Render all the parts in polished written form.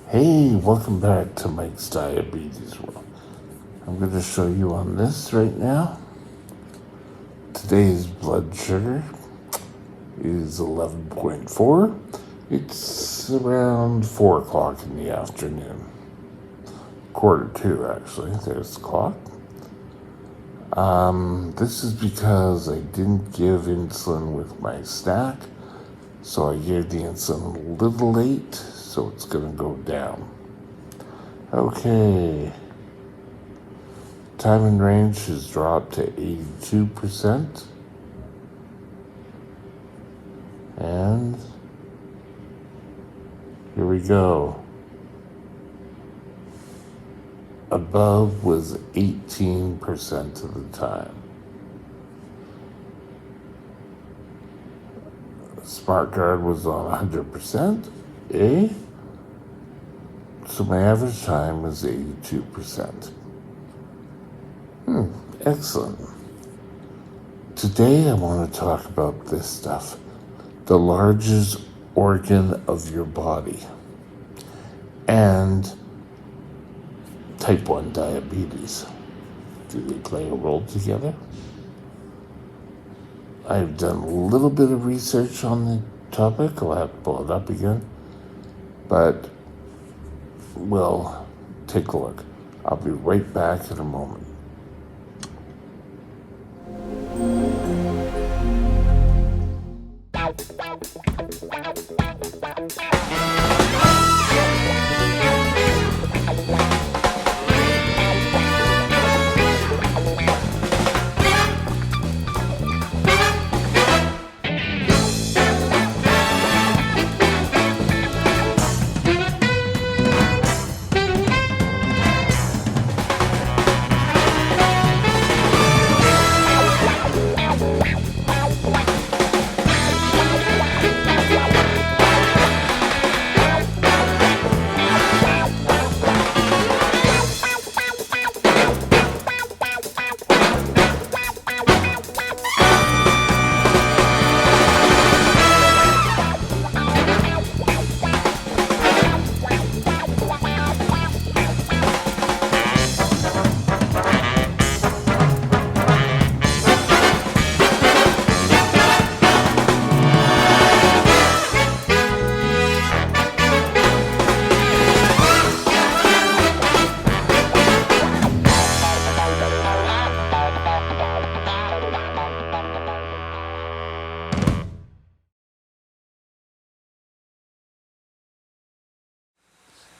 Hey, welcome back to Mike's Diabetes World. I'm going to show you on this right now. Today's blood sugar is 11.4. It's around 4 o'clock in the afternoon. 1:45 actually. There's the clock. This is because I didn't give insulin with my snack. So I gave the insulin a little late, so it's going to go down. Okay. Time in range has dropped to 82%. And here we go. Above was 18% of the time. Smart Guard was on 100%. So my average time was 82%. Excellent. Today I want to talk about this stuff. The largest organ of your body. And type 1 diabetes. Do they play a role together? I've done a little bit of research on the topic. I'll have to pull it up again. But we'll take a look. I'll be right back in a moment.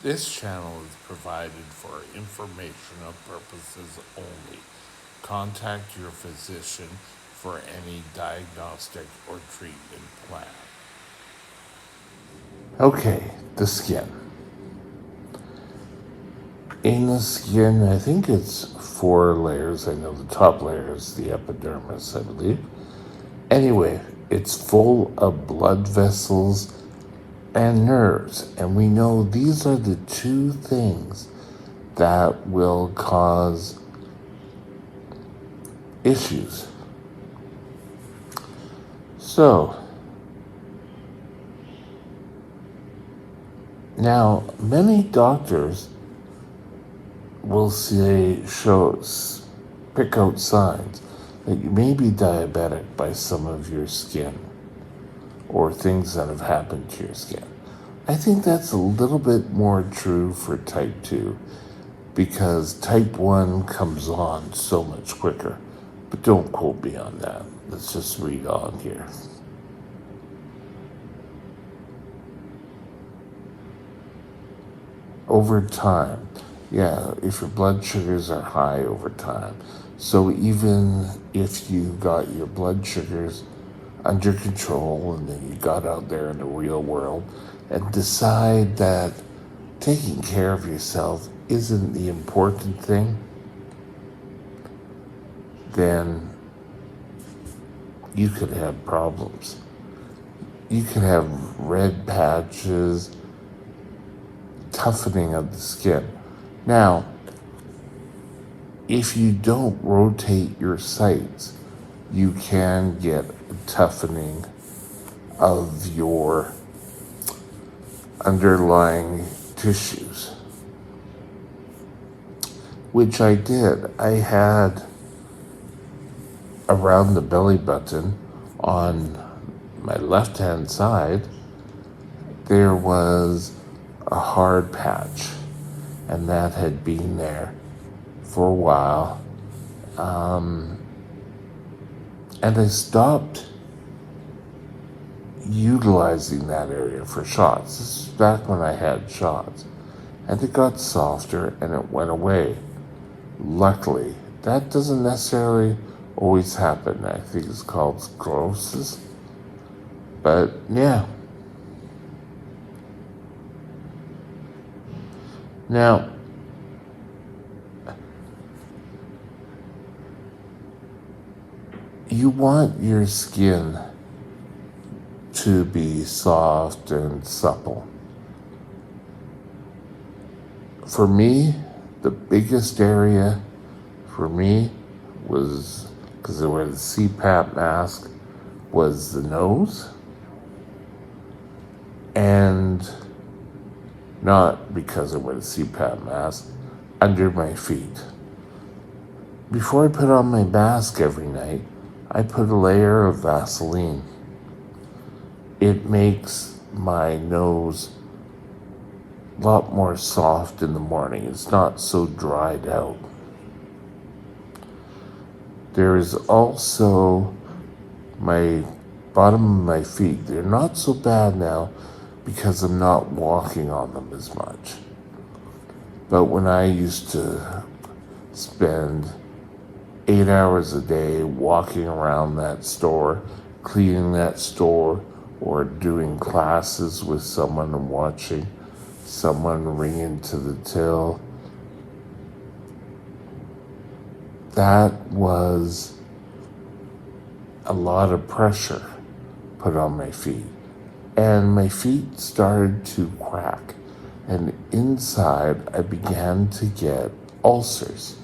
This channel is provided for informational purposes only. Contact your physician for any diagnostic or treatment plan. Okay, the skin. In the skin, I think it's 4 layers. I know the top layer is the epidermis, I believe. Anyway, it's full of blood vessels and nerves. And we know these are the 2 things that will cause issues. So, now many doctors will pick out signs that you may be diabetic by some of your skin or things that have happened to your skin. I think that's a little bit more true for type 2 because type 1 comes on so much quicker. But don't quote me on that. Let's just read on here. Over time. Yeah, if your blood sugars are high over time. So even if you got your blood sugars under control and then you got out there in the real world and decide that taking care of yourself isn't the important thing, then you could have problems. You could have red patches, toughening of the skin. Now, if you don't rotate your sites, you can get toughening of your underlying tissues, which I did. I had around the belly button on my left hand side, there was a hard patch, and that had been there for a while. And I stopped utilizing that area for shots. This is back when I had shots. And it got softer and it went away. Luckily, that doesn't necessarily always happen. I think it's called sclerosis. But yeah. Now, you want your skin to be soft and supple. For me, the biggest area for me was, because I wear the CPAP mask, was the nose. And not because I wear the CPAP mask, under my feet. Before I put on my mask every night, I put a layer of Vaseline. It makes my nose a lot more soft in the morning. It's not so dried out. There is also my bottom of my feet. They're not so bad now because I'm not walking on them as much. But when I used to spend 8 hours a day walking around that store, cleaning that store, or doing classes with someone and watching someone ring into the till, that was a lot of pressure put on my feet. And my feet started to crack. And inside, I began to get ulcers.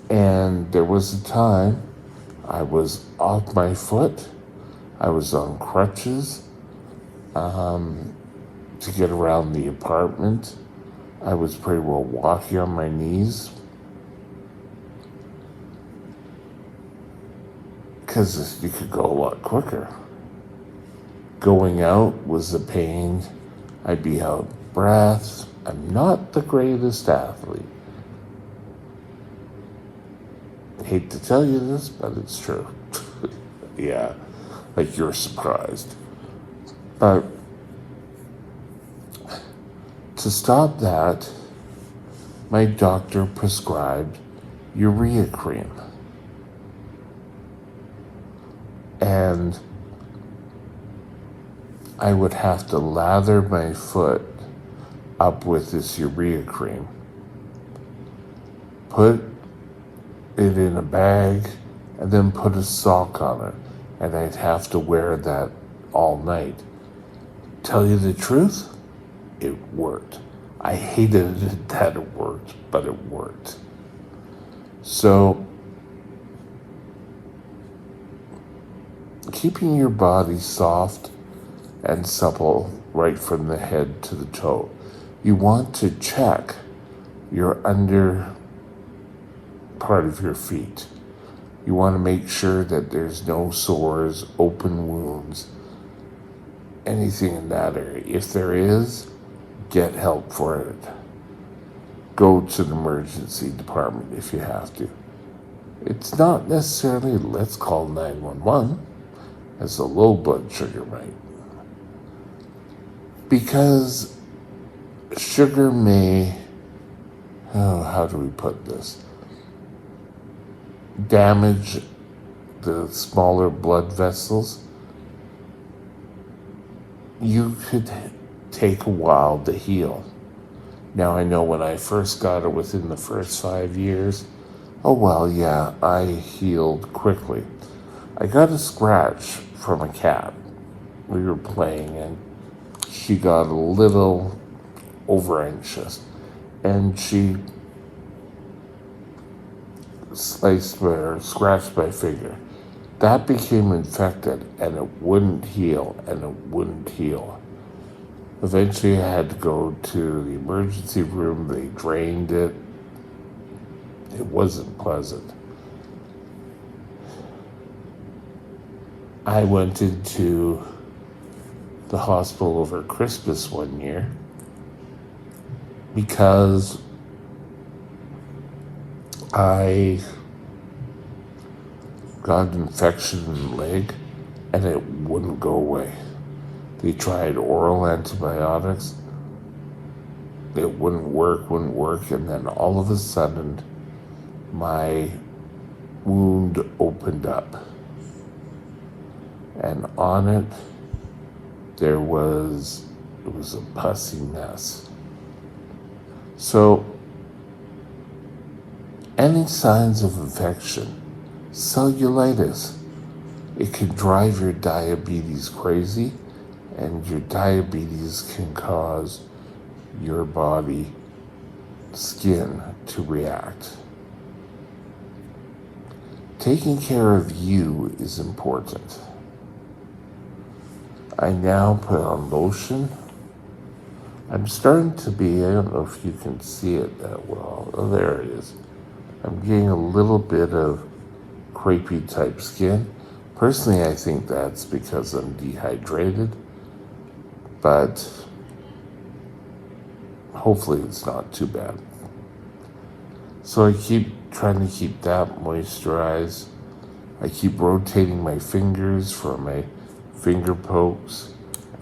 And there was a time I was off my foot. I was on crutches to get around the apartment. I was pretty well walking on my knees because you could go a lot quicker. Going out was a pain. I'd be out of breath. I'm not the greatest athlete. I hate to tell you this, but it's true. Yeah, like you're surprised. But to stop that, my doctor prescribed urea cream. And I would have to lather my foot up with this urea cream, put it in a bag, and then put a sock on it. And I'd have to wear that all night. Tell you the truth, it worked. I hated it that it worked, but it worked. So, keeping your body soft and supple right from the head to the toe. You want to check your under part of your feet. You want to make sure that there's no sores, open wounds, anything in that area. If there is, get help for it. Go to the emergency department if you have to. It's not necessarily let's call 911 as a low blood sugar might. Because sugar may, how do we put this? Damage the smaller blood vessels. You could take a while to heal. Now I know when I first got it within the first 5 years, I healed quickly. I got a scratch from a cat. We were playing and she got a little over anxious and she scratched my finger. That became infected and it wouldn't heal and it wouldn't heal. Eventually, I had to go to the emergency room. They drained it. It wasn't pleasant. I went into the hospital over Christmas one year because I got an infection in the leg and it wouldn't go away. They tried oral antibiotics. It wouldn't work, and then all of a sudden, my wound opened up. And on it, it was a pussy mess. So, any signs of infection, cellulitis, it can drive your diabetes crazy, and your diabetes can cause your body skin to react. Taking care of you is important. I now put on lotion. I'm starting to be, I don't know if you can see it that well. Oh, there it is. I'm getting a little bit of crepey type skin. Personally, I think that's because I'm dehydrated, but hopefully it's not too bad. So I keep trying to keep that moisturized. I keep rotating my fingers for my finger pokes.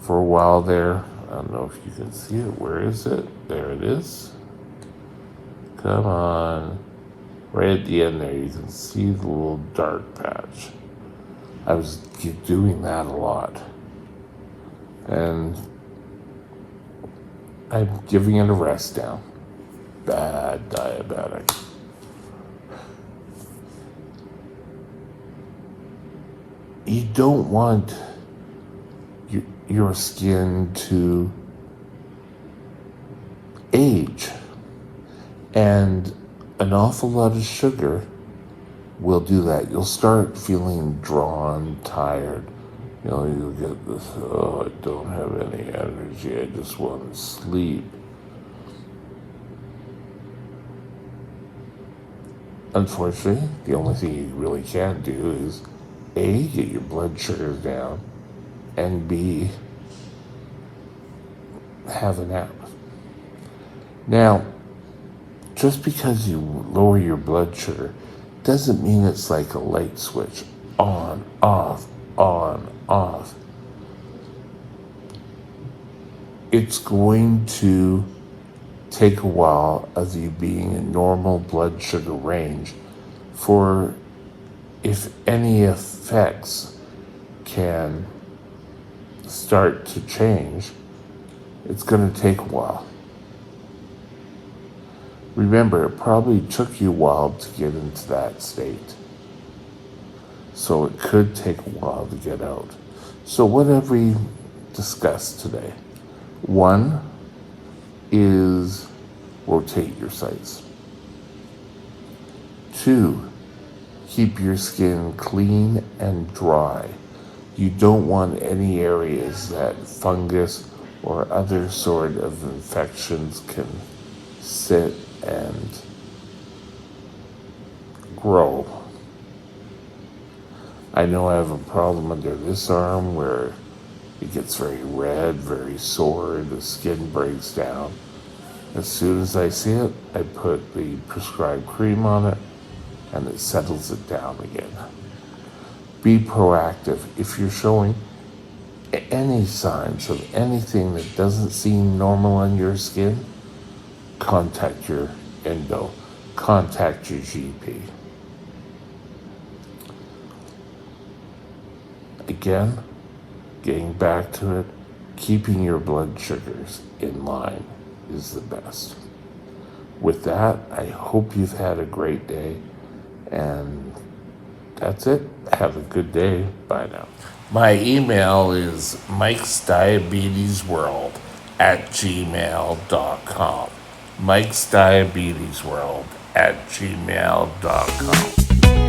For a while there, I don't know if you can see it. Where is it? There it is. Come on. Right at the end there, you can see the little dark patch. I was doing that a lot. And I'm giving it a rest now. Bad diabetic. You don't want your skin to age. And an awful lot of sugar will do that. You'll start feeling drawn, tired. You'll get this, I don't have any energy. I just want to sleep. Unfortunately, the only thing you really can do is A, get your blood sugars down, and B, have a nap. Now, just because you lower your blood sugar doesn't mean it's like a light switch. On, off, on, off. It's going to take a while of you being in normal blood sugar range for if any effects can start to change, it's going to take a while. Remember, it probably took you a while to get into that state. So it could take a while to get out. So what have we discussed today? One is rotate your sites. 2, keep your skin clean and dry. You don't want any areas that fungus or other sort of infections can sit and grow. I know I have a problem under this arm where it gets very red, very sore, the skin breaks down. As soon as I see it, I put the prescribed cream on it and it settles it down again. Be proactive. If you're showing any signs of anything that doesn't seem normal on your skin, contact your endo, contact your GP. Again, getting back to it, keeping your blood sugars in line is the best. With that, I hope you've had a great day, and that's it. Have a good day. Bye now. My email is mikesdiabetesworld@gmail.com. mikesdiabetesworld@gmail.com.